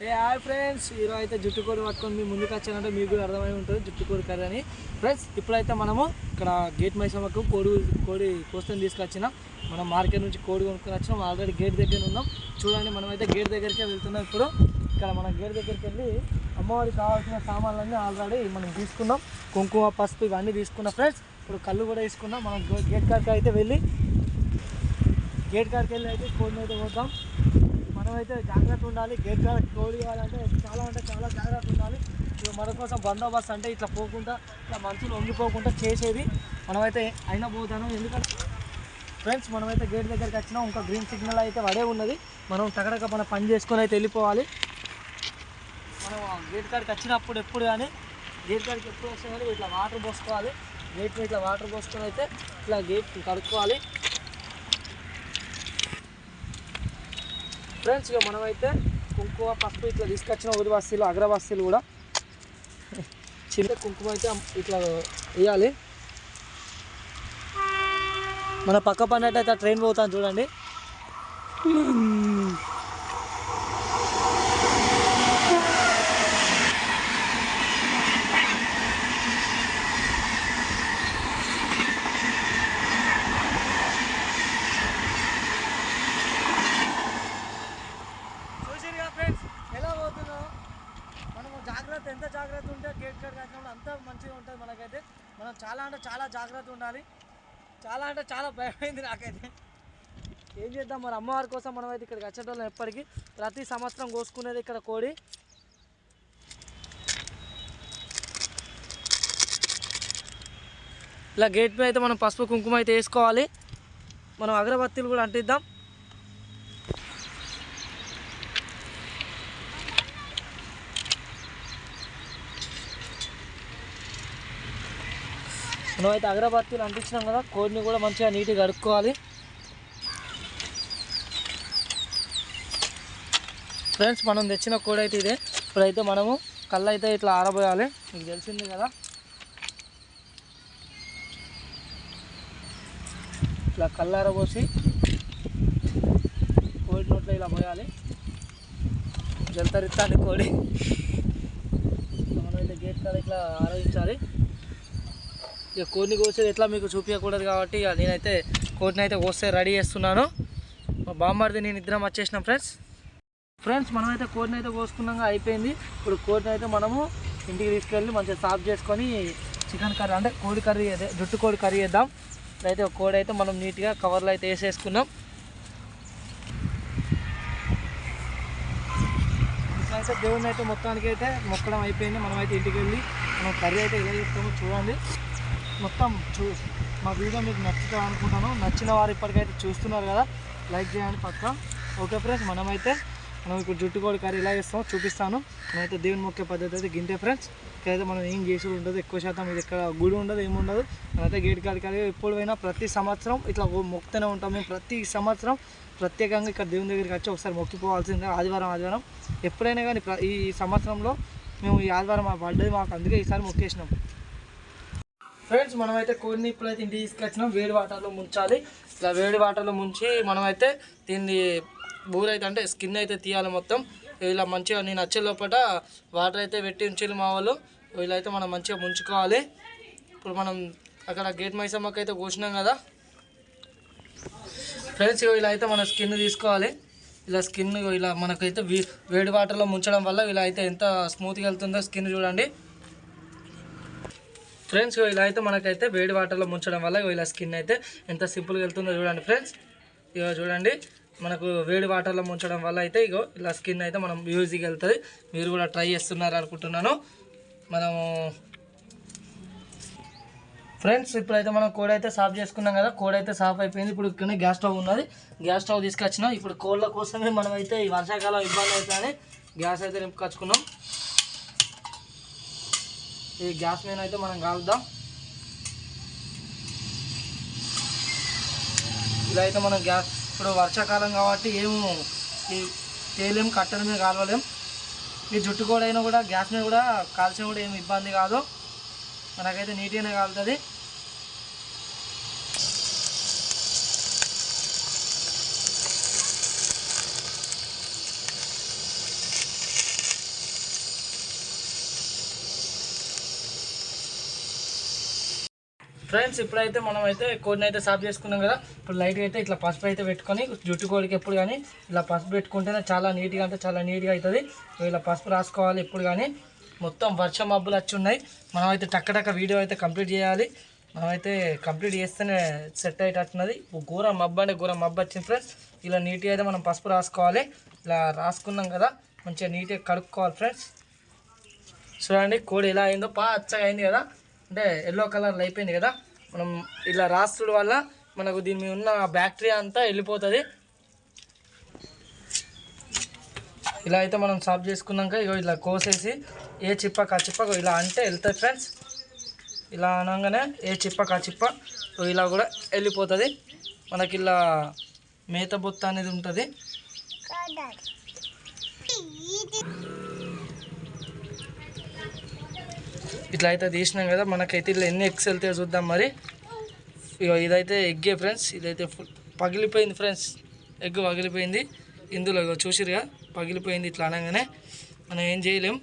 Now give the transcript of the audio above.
Hi friends, ఈరోజు అయితే జుట్టు కూర పట్టుకొని మీ ముందుకు వచ్చానంటే మీకు కూడా అర్థమై ఉంటుంది జుట్టు కూర కర్రీ అని. ఫ్రెండ్స్, ఇప్పుడైతే మనము ఇక్కడ గేట్ మైసమ్మకు కోడి కోసుకొని తీసుకొచ్చినాం. మనం మార్కెట్ నుంచి కోడి కొనుక్కొని వచ్చినాం. ఆల్రెడీ గేట్ దగ్గర ఉన్నాం. చూడండి, మనమైతే గేట్ దగ్గరికే వెళ్తున్నాం. ఇప్పుడు ఇక్కడ మన గేట్ దగ్గరికి వెళ్ళి అమ్మవారికి కావాల్సిన సామాన్లన్నీ ఆల్రెడీ మనం తీసుకున్నాం. కుంకుమ, పసుపు ఇవన్నీ తీసుకున్నాం. ఫ్రెండ్స్, ఇప్పుడు కళ్ళు కూడా తీసుకున్నాం. మనం గేట్ కాడికి అయితే వెళ్ళి అయితే కోడిని అయితే పోతాం. మనమైతే జాగ్రత్త ఉండాలి. గేట్ కాడ కోడి కావాలంటే చాలా జాగ్రత్త ఉండాలి. ఇప్పుడు మన కోసం బందోబస్తు అంటే ఇట్లా పోకుండా, ఇట్లా మనుషులు వంగిపోకుండా చేసేది మనమైతే అయినా పోతాను. ఎందుకంటే ఫ్రెండ్స్, మనమైతే గేట్ దగ్గరికి వచ్చినాం. ఇంకా గ్రీన్ సిగ్నల్ అయితే పడే ఉన్నది. మనం టకటక మన పని చేసుకొని అయితే వెళ్ళిపోవాలి. మనం గేట్ కాడికి వచ్చినప్పుడు ఎప్పుడు కానీ గేట్ కాడికి ఎప్పుడు వస్తే కానీ ఇట్లా వాటర్ పోసుకోవాలి. గేట్లో ఇట్లా వాటర్ పోసుకొని అయితే ఇట్లా గేట్ కడుక్కోవాలి. ఫ్రెండ్స్, ఇక మనమైతే కుంకుమ, పసుపు ఇట్లా తీసుకొచ్చిన ఉది బస్తీలు, అగ్ర బస్తీలు కూడా చిన్న కుంకుమ అయితే ఇట్లా వేయాలి. మన పక్క పన్నట్టు అయితే ట్రైన్ పోతాను చూడండి. ఎంత జాగ్రత్త ఉంటే గేట్ కాడ కట్టినప్పుడు అంత మంచిగా ఉంటుంది మనకైతే. మనం చాలా జాగ్రత్త ఉండాలి. చాలా భయమైంది నాకైతే. ఏం చేద్దాం, మన అమ్మవారి కోసం మనమైతే ఇక్కడికి వచ్చేటోళ్ళం. ఎప్పటికీ ప్రతి సంవత్సరం కోసుకునేది ఇక్కడ కోడి. ఇలా గేట్ మీద అయితే మనం పసుపు కుంకుమ అయితే వేసుకోవాలి. మనం అగరబత్తీలు కూడా అంటిద్దాం. మనమైతే అగరబత్తీలు అంటించినాం కదా, కోడిని కూడా మంచిగా నీట్గా కడుక్కోవాలి. ఫ్రెండ్స్, మనం తెచ్చిన కోడి అయితే ఇదే. ఇప్పుడైతే మనము కళ్ళు అయితే ఇట్లా ఆరబోయాలి. మీకు తెలిసింది కదా, ఇట్లా కళ్ళు ఆరబోసి కోడి నోట్లో ఇలా పోయాలి. జలతరిస్తాను కోడి. మనమైతే గేట్ కాడ ఇట్లా ఆరగించాలి. ఇక కోడిని కోసేది ఎట్లా మీకు చూపించకూడదు కాబట్టి ఇక నేనైతే కోడిని అయితే కోస్తే రెడీ చేస్తున్నాను. మా బామ్మర్ది నేను ఇద్దరం వచ్చేసినాం. ఫ్రెండ్స్, మనమైతే కోడిని అయితే కోసుకున్నాక అయిపోయింది. ఇప్పుడు కోడిని అయితే మనము ఇంటికి తీసుకెళ్ళి మంచిగా సాఫ్ చేసుకొని చికెన్ కర్రీ అంటే కోడి కర్రీ అయితే జుట్టు కోడి కర్రీ చేద్దాం. అయితే ఒక కోడి అయితే మనం నీట్గా కవర్లో అయితే వేసేసుకున్నాం. ఇట్లయితే దేవుడిని అయితే మొత్తానికి అయితే మొక్కడం అయిపోయింది. మనమైతే ఇంటికి వెళ్ళి మనం కర్రీ అయితే ఎలా చేస్తామో చూడండి. మొత్తం మా వీడియో మీకు నచ్చుతా అనుకుంటాను. నచ్చిన వారు ఇప్పటికైతే చూస్తున్నారు కదా, లైక్ చేయండి పక్క. ఓకే ఫ్రెండ్స్, మనం ఇప్పుడు జుట్టు కోడి కర్రీ ఎలా చేస్తామో చూపిస్తాను. మనమైతే దేవుని మొక్కే పద్ధతి అయితే గింతే ఫ్రెండ్స్. ఇక్కడైతే మనం ఏం చేసుడు ఉండదు, ఎక్కువ శాతం ఇది ఇక్కడ గుడి ఉండదు, ఏముండదు. మనమైతే గేట్ కాడికి ఎప్పుడు పోయినా ప్రతి సంవత్సరం ఇట్లా మొక్కుతూనే ఉంటాం. మేము ప్రతి సంవత్సరం ప్రత్యేకంగా ఇక్కడ దేవుని దగ్గరికి వచ్చి ఒకసారి మొక్కిపోవాల్సిందే. ఆదివారం ఎప్పుడైనా కానీ ఈ సంవత్సరంలో మేము ఈ ఆదివారం మా పడ్డది మాకు, అందుకే ఈసారి మొక్కేసినాం. ఫ్రెండ్స్, మనమైతే కోడిని ఇప్పుడైతే ఇంటికి తీసుకొచ్చినాం. వేడి వాటర్లో ముంచాలి. ఇలా వేడి వాటర్లో ముంచి మనమైతే దీన్ని బూరైతే అంటే స్కిన్ అయితే తీయాలి మొత్తం. ఇలా మంచిగా నేను వచ్చే లోపల వాటర్ అయితే పెట్టి ఉంచాలి మా వాళ్ళు. ఇలా అయితే మనం మంచిగా ముంచుకోవాలి. ఇప్పుడు మనం అక్కడ గేట్ మైసమ్మకి అయితే కోసినాం కదా ఫ్రెండ్స్. ఇలా అయితే మన స్కిన్ తీసుకోవాలి. ఇలా స్కిన్ ఇలా మనకైతే వేడి వాటర్లో ముంచడం వల్ల ఇలా అయితే ఎంత స్మూత్గా వెళ్తుందో స్కిన్ చూడండి ఫ్రెండ్స్. ఇలా అయితే మనకైతే వేడి వాటర్లో ముంచడం వల్ల ఇలా స్కిన్ అయితే ఎంత సింపుల్గా వెళ్తుందో చూడండి ఫ్రెండ్స్. ఇగో చూడండి, మనకు వేడి వాటర్లో ముంచడం వల్ల అయితే ఇగో ఇలా స్కిన్ అయితే మనం యూజీగా వెళ్తుంది. మీరు కూడా ట్రై చేస్తున్నారు అనుకుంటున్నాను. మనము ఫ్రెండ్స్, ఇప్పుడైతే మనం కోడి అయితే సాఫ్ చేసుకున్నాం కదా, కోడి అయితే సాఫ్ అయిపోయింది. ఇప్పుడు ఇక్కడ గ్యాస్ స్టవ్ ఉన్నది, గ్యాస్ స్టవ్ తీసుకొచ్చినాం. ఇప్పుడు కోళ్ళ కోసమే మనమైతే ఈ వర్షాకాలం ఇబ్బంది అవుతుందని గ్యాస్ అయితే నింపుకొచ్చుకున్నాం. ఈ గ్యాస్ మీద అయితే మనం కాలుద్దాం. ఇలా అయితే మనం గ్యాస్ ఇప్పుడు వర్షాకాలం కాబట్టి ఏమో తేలేం, కట్టెల మీద కాలవలేం. ఈ జుట్టు కూడా అయినా కూడా గ్యాస్ మీద కూడా కాల్చిన కూడా ఏమి ఇబ్బంది కాదు, మనకైతే నీట్గానే కాలుతుంది. ఫ్రెండ్స్ ఇప్పుడైతే మనం అయితే కోడిని అయితే సాఫ్ చేసుకున్నాం కదా. ఇప్పుడు లైట్గా అయితే ఇట్లా పసుపు అయితే పెట్టుకొని జుట్టు కోడికి ఎప్పుడు కానీ ఇలా పసుపు పెట్టుకుంటేనే చాలా నీట్గా అంటే చాలా నీట్గా అవుతుంది. ఇలా పసుపు రాసుకోవాలి ఎప్పుడు కానీ. మొత్తం వర్షం మబ్బులు వచ్చి ఉన్నాయి. మనమైతే టక్క వీడియో అయితే కంప్లీట్ చేయాలి. మనమైతే కంప్లీట్ చేస్తేనే సెట్ అయ్యేటట్టున్నది. ఘోరం మబ్బు అంటే ఘోరం మబ్బు వచ్చింది ఫ్రెండ్స్. ఇలా నీట్గా అయితే మనం పసుపు రాసుకోవాలి. ఇలా రాసుకున్నాం కదా మంచిగా నీట్గా కడుక్కోవాలి ఫ్రెండ్స్. చూడండి కోడి ఎలా అయిందో పచ్చగా అయింది కదా, అంటే ఎల్లో కలర్లో అయిపోయింది కదా. మనం ఇలా రాస్తుడు వల్ల మనకు దీని మీద ఉన్న బ్యాక్టీరియా అంతా వెళ్ళిపోతుంది. ఇలా అయితే మనం సాఫ్ చేసుకున్నాక ఇగో ఇలా కోసేసి ఏ చిప్పకు ఆ చిప్పకు ఇలా అంటే వెళ్తుంది ఫ్రెండ్స్. ఇలా అనగానే ఏ చిప్పకు ఆ చిప్ప ఇలా కూడా వెళ్ళిపోతుంది. మనకి ఇలా మేత బొత్త అనేది ఉంటుంది. ఇట్లా అయితే తీసినాం కదా. మనకైతే ఇలా ఎన్ని ఎగ్స్ వెళ్తాయో చూద్దాం మరి. ఇక ఇదైతే ఎగ్గే ఫ్రెండ్స్. ఇదైతే పగిలిపోయింది ఫ్రెండ్స్. ఎగ్ పగిలిపోయింది ఇందులో. ఇక చూసిరుగా పగిలిపోయింది. ఇట్లా అనగానే మనం ఏం చేయలేం.